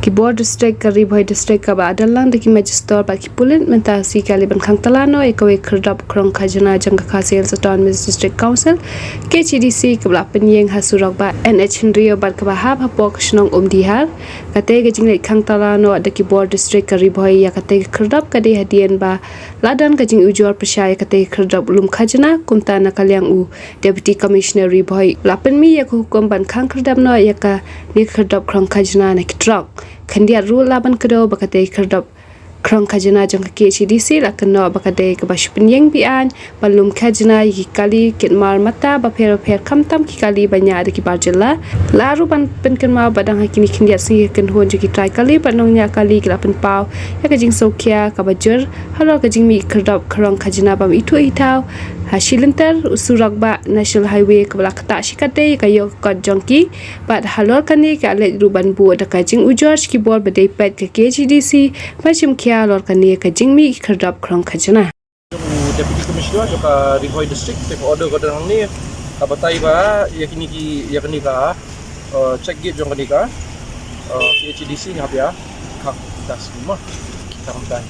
ki board district ka ribhoi district ka ba adalang de ki magister ba ki pulen menta si kali ban khang talano ekawe Khyrdop khrong khajna jang ka sel autonomous district council KHADC ka bla penyeng hasurok ba NH Rio ba ka ba ha pok snong Umdihar kate ga jing khang talano de ki board district ka ribhoi ya kate Khyrdop ka de hadian ba ladan ka jing ujor prasya kate Khyrdop lum khajna kumta na kalyang u deputy commissioner ribhoi lapen mi ya hukum ban khang Khyrdop no ya ka ni Khyrdop khrong khajna na ki trok Khandia rule laban kedo bakate Khyrdop khrong khajna jang ke KHADC la keno bakate ke bashpin yang bian balum khajna yi kali kitmar mata ba pher khamtam ki kali banya de ki barjela laru ban pen kenma badang hakini khindia si ken hon ji ki try kali panong nya kali ki lapen pau ya ka jing sokhya ka bajur halo ka jing mi Khyrdop khrong khajna bam itu itau hasilinter usurak ba national highway ke belakata shikate kayo ka jongki bat halor kani ka le ruban bu da ka jing ujor ki bor badai pet ke KHADC pachim kya lor kani ka jing mi Khyrdop khrong khajna deputy commissioner joka Rihoi district take order ka dang ni abatai ba yakini ki yakini ka check gate jong kani ka KHADC ngap ya khak das lima kita kamtai